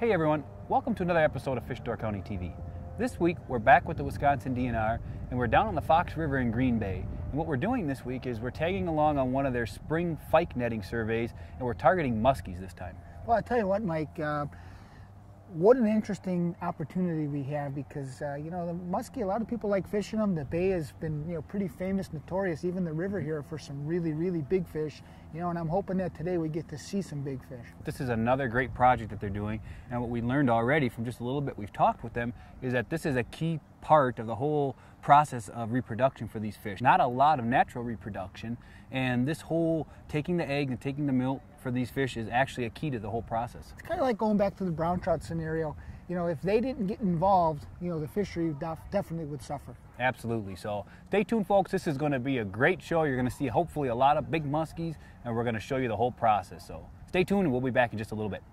Hey everyone, welcome to another episode of Fish Door County TV. This week we're back with the Wisconsin DNR and we're down on the Fox River in Green Bay. And what we're doing this week is we're tagging along on one of their spring pike netting surveys and we're targeting muskies this time. Well, I'll tell you what, Mike, what an interesting opportunity we have because, you know, the muskie, a lot of people like fishing them. The bay has been, you know, pretty famous, notorious, even the river here for some really, really big fish. You know, and I'm hoping that today we get to see some big fish. This is another great project that they're doing, and what we learned already from just a little bit we've talked with them is that this is a key part of the whole process of reproduction for these fish. Not a lot of natural reproduction, and this whole taking the eggs and taking the milk for these fish is actually a key to the whole process. It's kind of like going back to the brown trout scenario. You know, if they didn't get involved, you know, the fishery definitely would suffer. Absolutely. So stay tuned, folks. This is going to be a great show. You're going to see hopefully a lot of big muskies, and we're going to show you the whole process. So stay tuned, and we'll be back in just a little bit.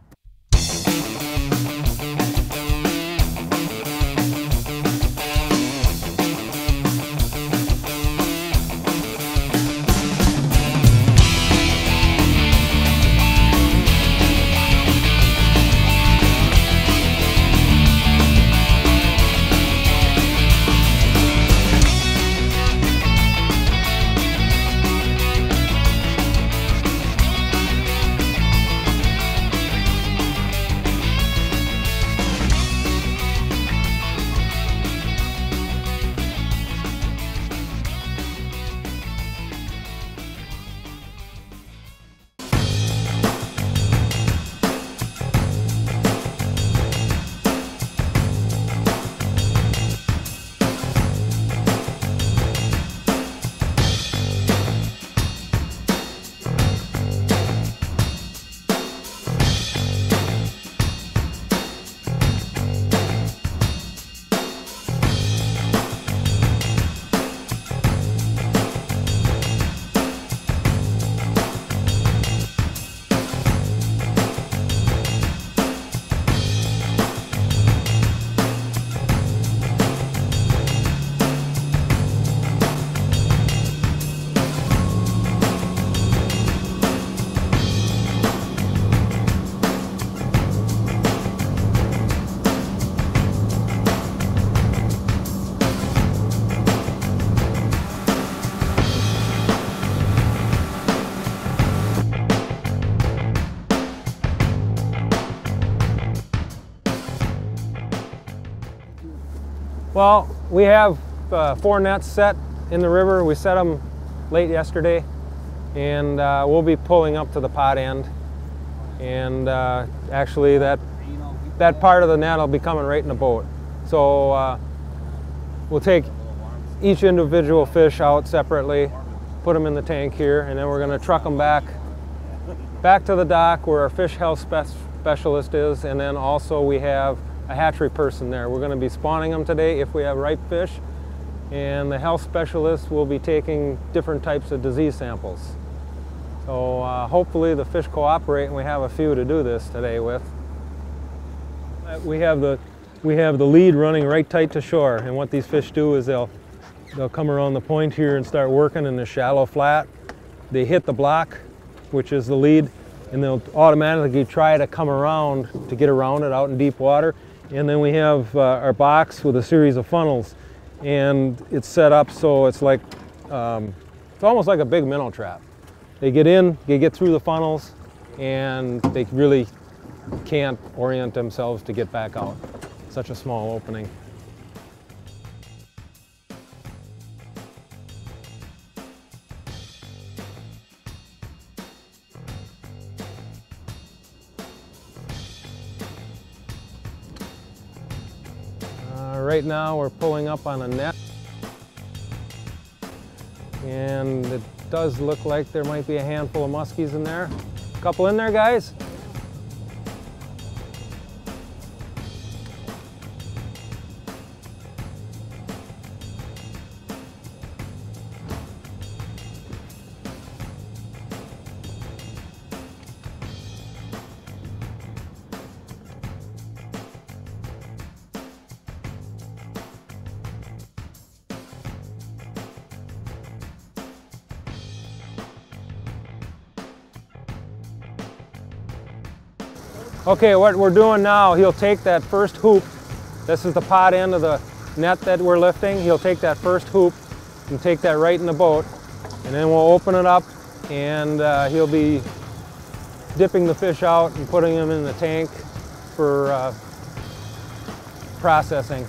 Well, we have 4 nets set in the river. We set them late yesterday, and we'll be pulling up to the pot end. And actually, that part of the net will be coming right in the boat. So we'll take each individual fish out separately, put them in the tank here, and then we're going to truck them back to the dock where our fish health specialist is, and then also we have a hatchery person there. We're going to be spawning them today if we have ripe fish, and the health specialist will be taking different types of disease samples. So hopefully the fish cooperate and we have a few to do this today with. We have the lead running right tight to shore, and what these fish do is they'll come around the point here and start working in the shallow flat. They hit the block, which is the lead, and they'll automatically try to come around to get around it out in deep water. And then we have our box with a series of funnels, and it's set up so it's like it's almost like a big minnow trap. They get in, they get through the funnels, and they really can't orient themselves to get back out. Such a small opening. Right now we're pulling up on a net, and it does look like there might be a handful of muskies in there. A couple in there, guys? Okay, what we're doing now, he'll take that first hoop. This is the pot end of the net that we're lifting. He'll take that first hoop and take that right in the boat. And then we'll open it up and he'll be dipping the fish out and putting them in the tank for processing.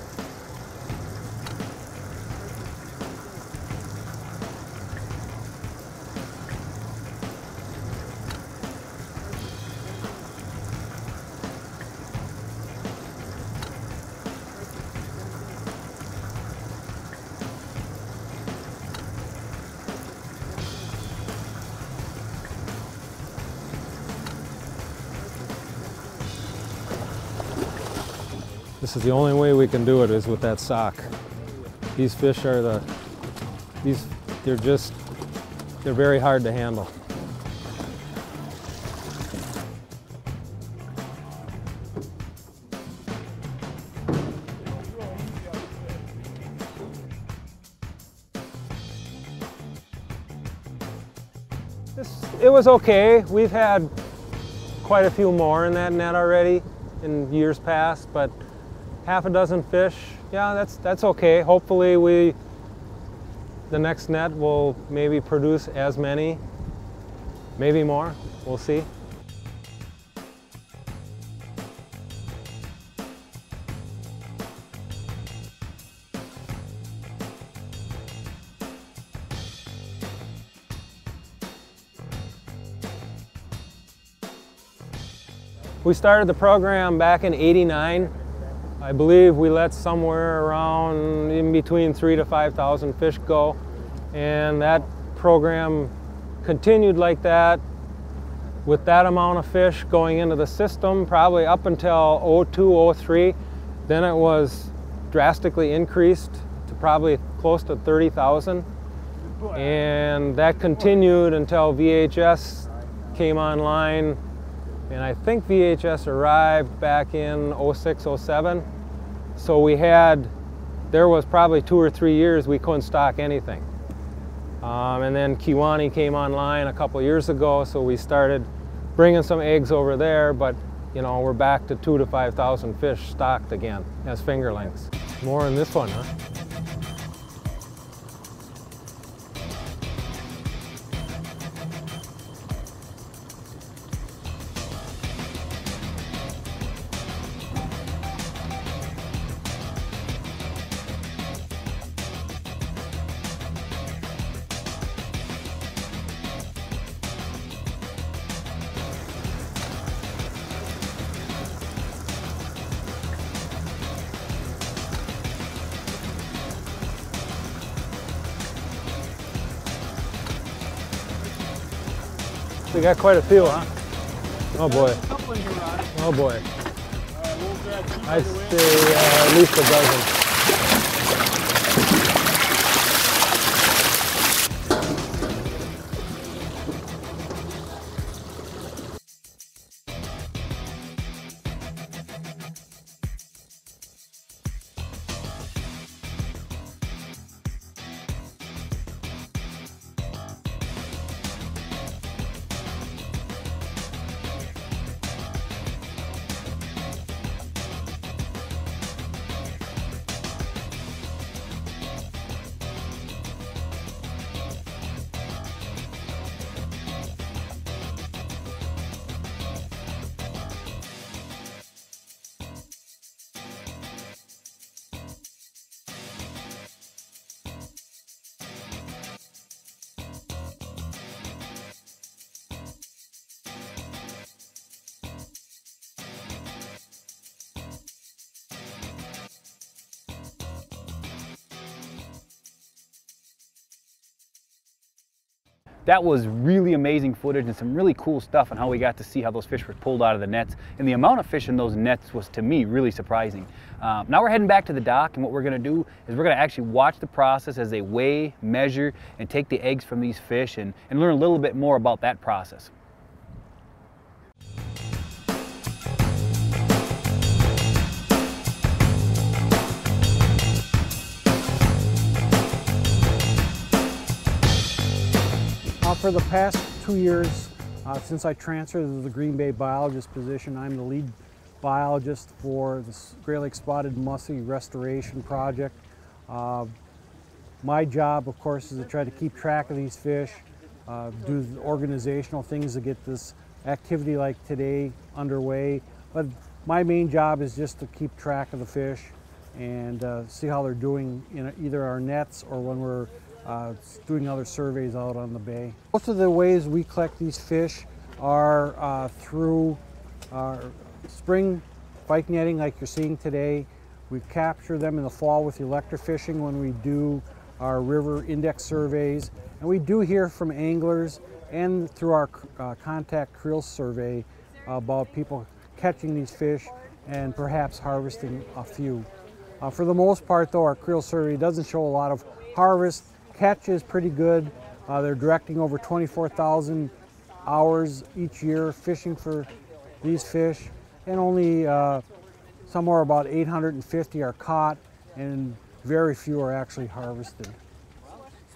This is the only way we can do it is with that sock. These fish are they're very hard to handle. It was okay. We've had quite a few more in that net already in years past, but half a dozen fish, yeah, that's okay. Hopefully the next net will maybe produce as many, maybe more, we'll see. We started the program back in '89. I believe we let somewhere around in between 3,000 to 5,000 fish go, and that program continued like that with that amount of fish going into the system probably up until '02, '03. Then it was drastically increased to probably close to 30,000, and that continued until VHS came online. And I think VHS arrived back in '06, '07. So there was probably 2 or 3 years we couldn't stock anything. And then Kiwani came online a couple years ago, so we started bringing some eggs over there, but you know, we're back to 2,000 to 5,000 fish stocked again as fingerlings. More in this one, huh? We got quite a few, huh? Oh boy. Oh boy. I'd say at least a dozen. That was really amazing footage and some really cool stuff on how we got to see how those fish were pulled out of the nets. And the amount of fish in those nets was, to me, really surprising. Now we're heading back to the dock, and what we're gonna do is we're gonna actually watch the process as they weigh, measure, and take the eggs from these fish and learn a little bit more about that process. For the past 2 years, Since I transferred to the Green Bay biologist position, I'm the lead biologist for the Great Lake Spotted Musky Restoration Project. My job, of course, is to try to keep track of these fish, do the organizational things to get this activity like today underway. But my main job is just to keep track of the fish and see how they're doing in either our nets or when we're doing other surveys out on the bay. Most of the ways we collect these fish are through spring pike netting like you're seeing today. We capture them in the fall with electrofishing when we do our river index surveys. And we do hear from anglers and through our contact creel survey about people catching these fish and perhaps harvesting a few. For the most part though, our creel survey doesn't show a lot of harvest. Catch is pretty good. They're directing over 24,000 hours each year fishing for these fish, and only somewhere about 850 are caught and very few are actually harvested.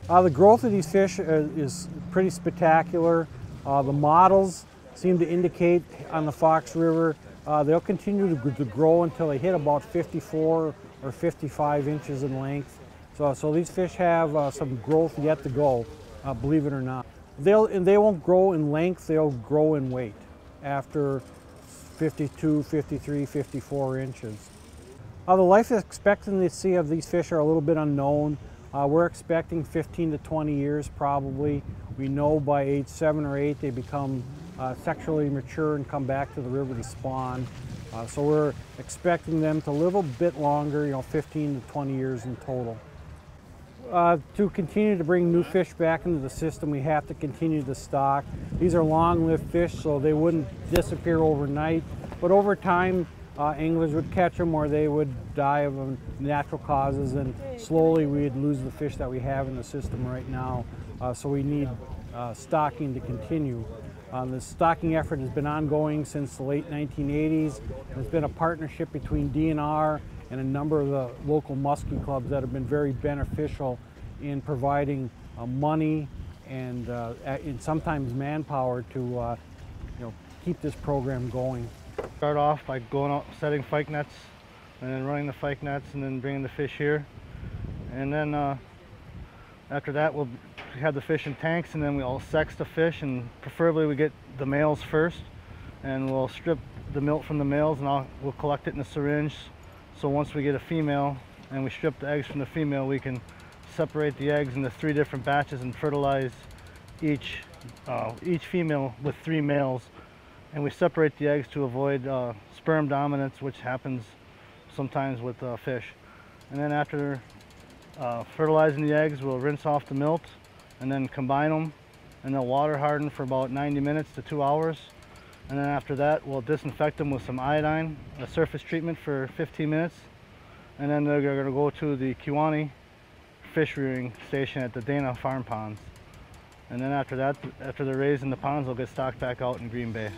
The growth of these fish is pretty spectacular. The models seem to indicate on the Fox River they'll continue to grow until they hit about 54 or 55 inches in length. So these fish have some growth yet to go, believe it or not. They won't grow in length, they'll grow in weight after 52, 53, 54 inches. The life expectancy of these fish are a little bit unknown. We're expecting 15 to 20 years probably. We know by age 7 or 8 they become sexually mature and come back to the river to spawn. So we're expecting them to live a bit longer, 15 to 20 years in total. To continue to bring new fish back into the system, we have to continue to stock. These are long-lived fish, so they wouldn't disappear overnight. But over time, anglers would catch them or they would die of natural causes, and slowly we'd lose the fish that we have in the system right now. So we need stocking to continue. The stocking effort has been ongoing since the late 1980s. There's been a partnership between DNR and a number of the local musky clubs that have been very beneficial in providing money and sometimes manpower to keep this program going. Start off by going out, setting pike nets, and then running the pike nets, and then bringing the fish here. And then after that, we'll have the fish in tanks, and then we'll sex the fish, and preferably we get the males first, and we'll strip the milk from the males, and we'll collect it in a syringe. So once we get a female and we strip the eggs from the female, we can separate the eggs into 3 different batches and fertilize each female with 3 males. And we separate the eggs to avoid sperm dominance, which happens sometimes with fish. And then after fertilizing the eggs, we'll rinse off the milk and then combine them, and they'll water harden for about 90 minutes to 2 hours. And then after that, we'll disinfect them with some iodine, a surface treatment for 15 minutes. And then they're going to go to the Kiwani fish rearing station at the Dana Farm Ponds. And then after that, after they're raised in the ponds, they'll get stocked back out in Green Bay.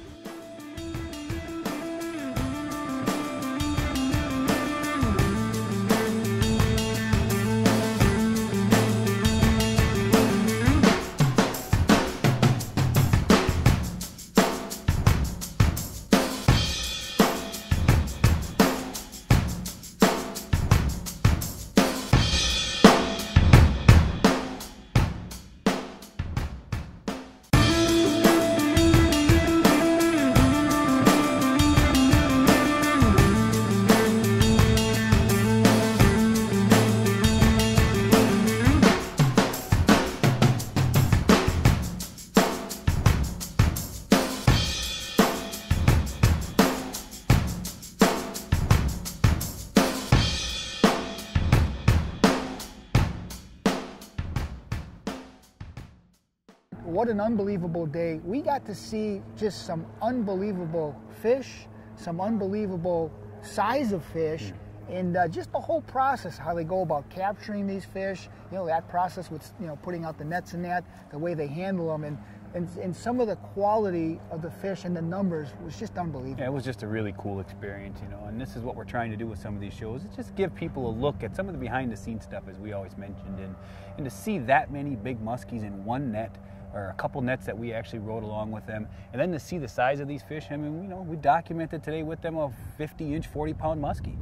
What an unbelievable day. We got to see just some unbelievable fish, some unbelievable size of fish, and just the whole process, how they go about capturing these fish, that process with, putting out the nets and that, the way they handle them, and some of the quality of the fish and the numbers was just unbelievable. Yeah, it was just a really cool experience, and this is what we're trying to do with some of these shows, is just give people a look at some of the behind the scenes stuff, as we always mentioned, and to see that many big muskies in one net or a couple nets that we actually rode along with them. And then to see the size of these fish, I mean, you know, we documented today with them a 50-inch, 40-pound muskie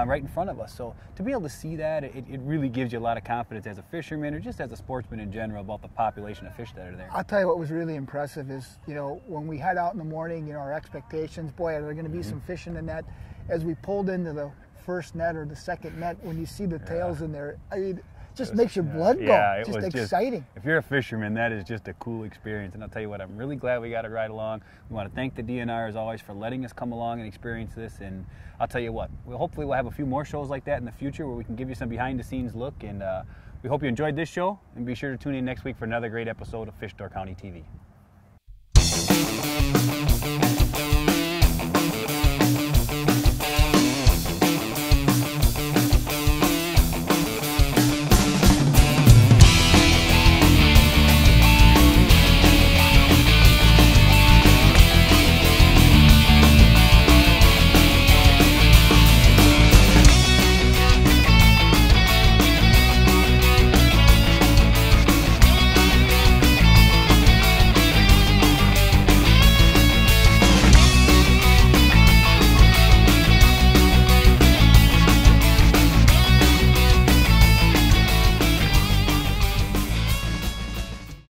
right in front of us. So to be able to see that, it really gives you a lot of confidence as a fisherman or just as a sportsman in general about the population of fish that are there. I'll tell you what was really impressive is, you know, when we head out in the morning, you know, our expectations, boy, are there going to be some fish in the net. As we pulled into the first net or the second net, when you see the tails in there, I mean, just makes your blood go. Yeah, it just was exciting. If you're a fisherman, that is just a cool experience. And I'll tell you what, I'm really glad we got to ride along. We want to thank the DNR as always for letting us come along and experience this. And I'll tell you what, hopefully we'll have a few more shows like that in the future where we can give you some behind the scenes look. And we hope you enjoyed this show, and be sure to tune in next week for another great episode of Fish Door County TV.